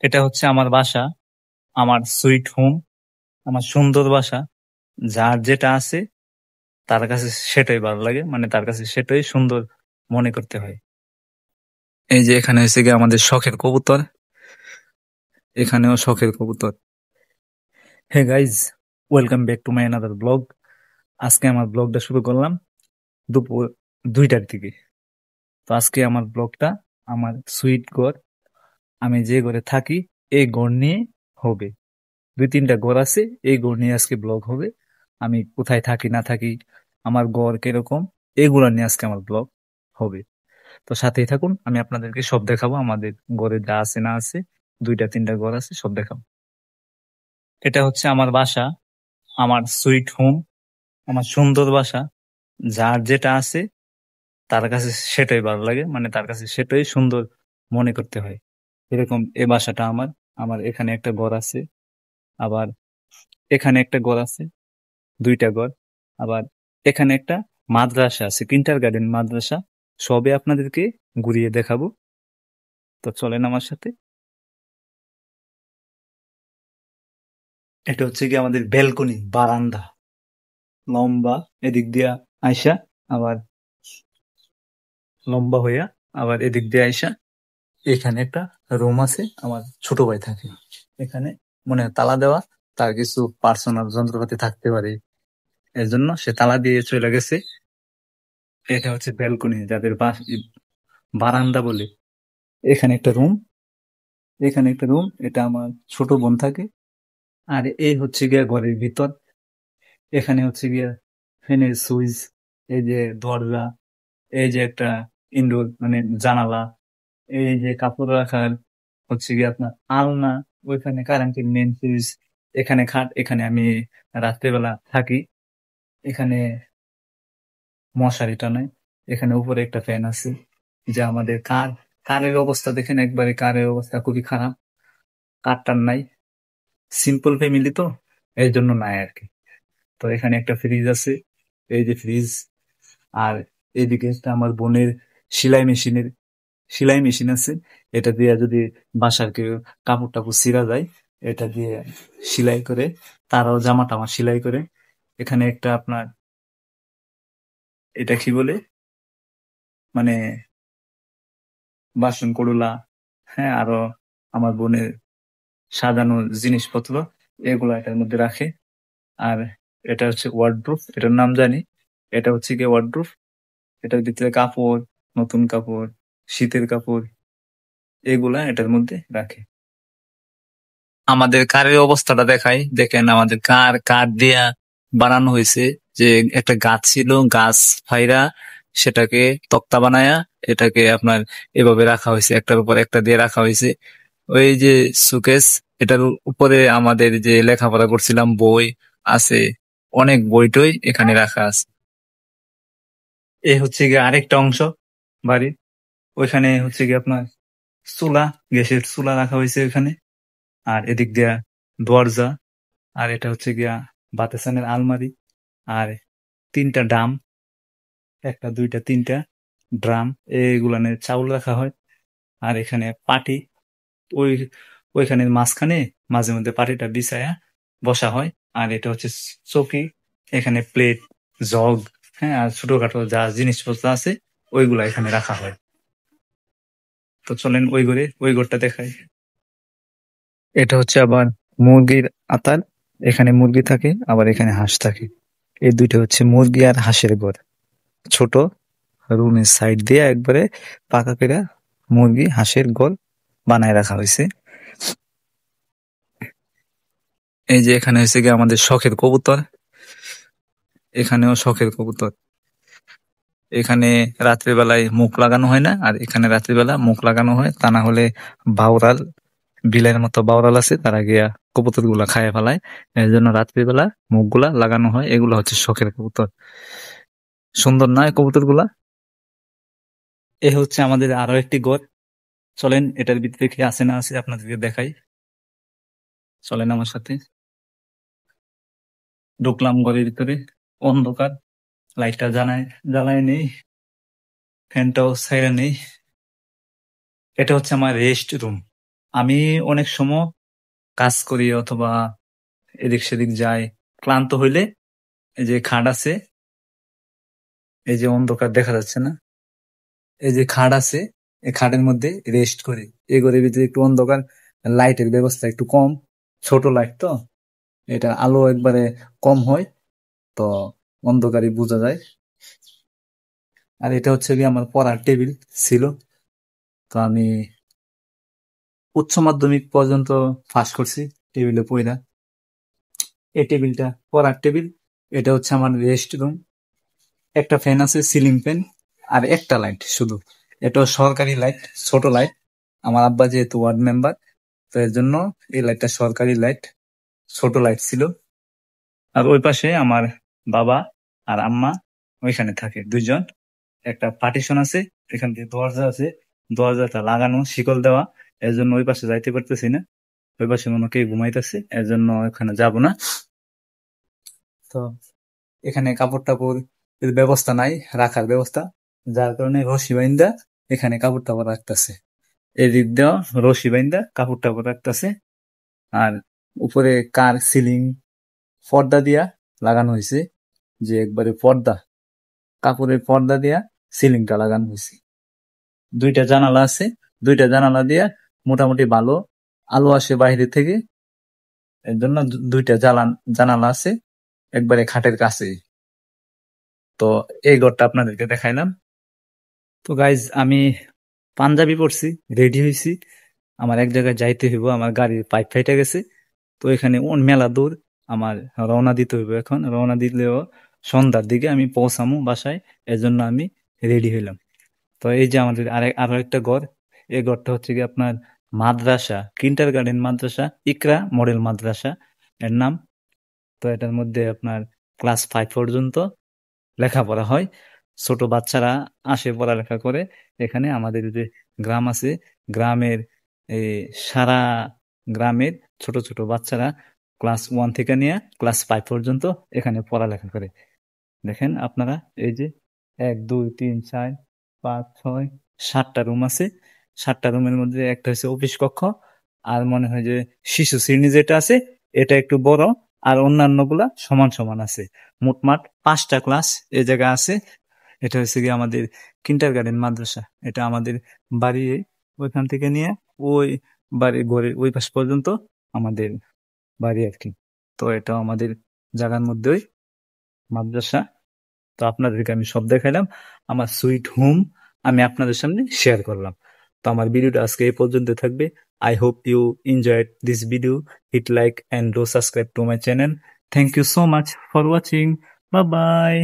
এটা হচ্ছে আমার বাসা, আমার সুইট হোম, আমার সুন্দর বাসা। যার যেটা আছে তার কাছে সেটাই ভালো লাগে, মানে তার কাছে সেটাই সুন্দর মনে করতে হয়। এই যে এখানে হচ্ছে গিয়ে আমাদের শখের কবুতর, এখানেও শখের কবুতর। Hey guys, welcome back to my another blog. আজকে আমার ব্লগটা শুরু করলাম দুপুর 2টার দিকে। তো আজকে আমার ব্লগটা আমার সুইট ঘর, আমি যে ঘরে থাকি এই ঘর নিয়ে হবে। 2-3টা ঘর আছে, এই ঘর নিয়ে আজকে ব্লগ হবে। আমি কোথায় থাকি না থাকি, আমার ঘর কিরকম, এগুলা নিয়ে আজকে আমার ব্লগ হবে। তো সাথেই থাকুন, আমি আপনাদেরকে সব দেখাবো, আমাদের ঘরে যা আছে না আছে। 2-3টা ঘর আছে, সব দেখাবো। এটা হচ্ছে আমার বাসা, আমার সুইট হোম, আমার সুন্দর বাসা। যার যেটা আছে তার কাছে সেটাই ভালো লাগে, মানে তার কাছে সেটাই সুন্দর মনে করতে হয়। এরকম এ বাসাটা আমার, আমার এখানে একটা ঘর আছে, আবার এখানে একটা ঘর আছে, 2টা ঘর। আবার এখানে একটা মাদ্রাসা আছে, কিন্টার গার্ডেন মাদ্রাসা। সবে আপনাদেরকে ঘুরিয়ে দেখাবো, তো চলেন আমার সাথে। এটা হচ্ছে কি আমাদের ব্যালকনি, বারান্দা, লম্বা এদিক দিয়া আইসা, আবার লম্বা হইয়া, আবার এদিক দিয়ে আইসা এখানে একটা রুম আছে, আমার ছোট ভাই থাকে এখানে। মনে হয় তালা দেওয়া, তার কিছু পার্সোনাল যন্ত্রপাতি থাকতে পারে, এর জন্য সে তালা দিয়ে চলে গেছে। এটা হচ্ছে ব্যালকনি, যাদের বারান্দা বলে। এখানে একটা রুম, এখানে একটা রুম, এটা আমার ছোট বোন থাকে। আর এই হচ্ছে গিয়া ঘরের ভিতর। এখানে হচ্ছে গিয়া ফ্যানের সুইচ, এই যে দরজা, এই যে একটা ইনডোর মানে জানালা, এই যে কাপড় রাখার হচ্ছে গিয়ে আপনার আলনা, ওইখানে কারেন্টের মেন সুইচ। এখানে খাট, এখানে আমি রাত্রেবেলা থাকি। এখানে মশারি টানাই। এখানে উপরে একটা ফ্যান আছে। যে আমাদের কারের অবস্থা দেখেন, একবারে কারের অবস্থা খুবই খারাপ। কার টার নাই, সিম্পল ফ্যামিলি তো, এর জন্য নাই আর কি। তো এখানে একটা ফ্রিজ আছে, এই যে ফ্রিজ। আর এইদিকে একটা আমার বোনের সেলাই মেশিনের সেলাই মেশিন আছে। এটা দিয়ে যদি বাসার কেউ কাপড় টাপড় ছিঁড়া যায়, এটা দিয়ে সেলাই করে, তারাও জামা টামা সেলাই করে। এখানে একটা আপনার, এটা কি বলে, মানে বাসন করুলা, হ্যাঁ, আরো আমার বোনের সাজানো জিনিসপত্র, এগুলা এটার মধ্যে রাখে। আর এটা হচ্ছে ওয়ার্ডরোব, এটার নাম জানি। এটা হচ্ছে গিয়ে ওয়ার্ডরোব। এটার ভিতরে কাপড়, নতুন কাপড়, শীতের কাপড়, এগুলা এটার মধ্যে রাখে। আমাদের কারের অবস্থাটা দেখাই, দেখেন আমাদের কার কাঠ দিয়া বানানো হয়েছে। যে একটা গাছ ছিল, গাছ ফাইরা সেটাকে তক্তা বানায়া এটাকে আপনার এভাবে রাখা হয়েছে, একটার উপর একটা দিয়ে রাখা হয়েছে। ওই যে সুকেস, এটার উপরে আমাদের যে লেখাপড়া করছিলাম বই আছে, অনেক বই টই এখানে রাখা আছে। এ হচ্ছে গিয়ে আরেকটা অংশ বাড়ির, ওইখানে হচ্ছে গিয়ে আপনার চুলা, গ্যাসের চুলা রাখা হয়েছে ওইখানে। আর এদিক দিয়া দরজা। আর এটা হচ্ছে গিয়া বাতেসানের আলমারি। আর 3টা ড্রাম, 1টা 2টা 3টা ড্রাম, এইগুলানে চাউল রাখা হয়। আর এখানে পাটি, ওই ওইখানে মাঝখানে মাঝে মধ্যে পাটিটা বিছায়া বসা হয়। আর এটা হচ্ছে চৌকি, এখানে প্লেট, জগ, হ্যাঁ, আর ছোটখাটো যা জিনিসপত্র আছে ওইগুলা এখানে রাখা হয়। তো চলেন ওই ঘরে, ওই ঘরটা দেখাই। এটা হচ্ছে আবার মুরগির আতাল, এখানে মুরগি থাকে, আবার এখানে হাঁস থাকে। এই দুইটা হচ্ছে মুরগি আর হাঁসের ঘর। ছোট রুমের সাইড দিয়ে একবারে পাকা করে মুরগি হাঁসের ঘর বানায় রাখা হয়েছে। এই যে এখানে হচ্ছে গিয়ে আমাদের শখের কবুতর, এখানেও শখের কবুতর। এখানে রাত্রি বেলায় মুখ লাগানো হয় না, আর এখানে রাত্রিবেলা মুখ লাগানো হয়, তা না হলে বাউরাল, বিলের মতো বাউরাল আছে, তারা গিয়া কবুতর গুলা খায় ফেলায়। এর জন্য রাত্রিবেলা মুখগুলা লাগানো হয়। এগুলো হচ্ছে শখের কবুতর। সুন্দর নয় কবুতর গুলা? এ হচ্ছে আমাদের আরো একটি ঘর। চলেন এটার ভিতরে কি আছে না আছে আপনাদেরকে দেখাই, চলেন আমার সাথে। ঢুকলাম ঘরের ভিতরে, অন্ধকার, লাইটটা জ্বালায় নেই, ফ্যানটাও ছাইরা নেই। এটা হচ্ছে আমার রেস্ট রুম, আমি অনেক সময় কাজ করি অথবা এদিক সেদিক যাই, ক্লান্ত হইলে এই যে খাট আছে, এই যে অন্ধকার দেখা যাচ্ছে না, এই যে খাট আছে, এই খাটের মধ্যে রেস্ট করি। এই ঘরের ভিতরে একটু অন্ধকার, লাইটের ব্যবস্থা একটু কম, ছোট লাইট তো, এটা আলো একবারে কম হয়, তো অন্ধকারই বোঝা যায়। আর এটা হচ্ছে কি আমার পড়ার টেবিল ছিল, তো আমি উচ্চ মাধ্যমিক পর্যন্ত পাস করছি টেবিলে পড়া। এই টেবিলটা পড়ার টেবিল, এটা হচ্ছে আমার রেস্ট রুম। একটা ফ্যান আছে, সিলিং ফ্যান, আর একটা লাইট শুধু, এটাও সরকারি লাইট, ছোট লাইট। আমার আব্বা যেহেতু ওয়ার্ড মেম্বার, তো এর জন্য এই লাইটটা সরকারি লাইট, ছোট লাইট ছিল। আর ওই পাশে আমার বাবা আর আম্মা ওইখানে থাকে দুইজন। একটা পার্টিশন আছে, এখান দিয়ে দরজা আছে, দরজাটা লাগানো, শিকল দেওয়া, এর জন্য ওই পাশে যাইতে পারতেছি না। ওই পাশে মনে হয় কেউ ঘুমাইতেছে, এর জন্য ওখানে যাব না। তো এখানে কাপড় টাপড় এর ব্যবস্থা নাই, রাখার ব্যবস্থা, যার কারণে রশি বাইন্দা এখানে কাপড় টাপড় রাখতেছে। এদিক দেওয়া রশি বাইন্দা কাপড় টাপড় রাখতেছে। আর উপরে কার সিলিং পর্দা দিয়া লাগানো হয়েছে, যে একবারে পর্দা, কাপড়ের পর্দা দিয়া সিলিংটা লাগানো হয়েছে। দুইটা জানালা আছে, দুইটা জানালা দিয়া মোটামুটি ভালো আলো আসে বাইরে থেকে, এর জন্য দুইটা জানালা আছে একবারে খাটের কাছে। তো এই ঘরটা আপনাদেরকে দেখাইলাম। তো গাইজ, আমি পাঞ্জাবি পরছি, রেডি হয়েছি, আমার এক জায়গায় যাইতে হইব, আমার গাড়ির পাইপ ফাইটা গেছে, তো এখানে মেলা দূর, আমার রওনা দিতে হইব। এখন রওনা দিলেও সন্ধ্যার দিকে আমি পৌঁছামু বাসায়, এজন্য আমি রেডি হইলাম। তো এই যে আমাদের আরো একটা ঘর, এই ঘরটা হচ্ছে কি আপনার মাদ্রাসা, কিন্ডার গার্ডেন মাদ্রাসা, ইকরা মডেল মাদ্রাসা এর নাম। তো এটার মধ্যে আপনার ক্লাস 5 পর্যন্ত লেখাপড়া হয়, ছোট বাচ্চারা আসে পড়ালেখা করে এখানে। আমাদের যে গ্রাম আছে, গ্রামের এই সারা গ্রামের ছোট ছোট বাচ্চারা ক্লাস 1 থেকে নিয়ে ক্লাস 5 পর্যন্ত এখানে পড়ালেখা করে। দেখেন আপনারা, এই যে 1 2 3 4 5 6 7টা রুম আছে। 7টা রুমের মধ্যে একটা হচ্ছে অফিস কক্ষ, আর মনে হয় যে শিশু শ্রেণী যেটা আছে এটা একটু বড়, আর অন্যান্য গুলা সমান সমান আছে। মোটমাট 5টা ক্লাস এই জায়গায় আছে। এটা হচ্ছে কি আমাদের কিন্ডার গার্ডেন মাদ্রাসা। এটা আমাদের বাড়ি, ওইখান থেকে নিয়ে ওই বাড়ির ঘরের ওই পাশ পর্যন্ত আমাদের বাড়ি আর কি। তো এটা আমাদের জায়গার মধ্যেই মাদ্রাসা। তো আপনাদেরকে আমি সব দেখাইলাম, আমার সুইট হোম আমি আপনাদের সামনে শেয়ার করলাম। তো আমার ভিডিওটা আজকে এই পর্যন্ত থাকবে। I hope you enjoyed this video. Hit like and do subscribe to my channel. Thank you so much for watching. Bye by.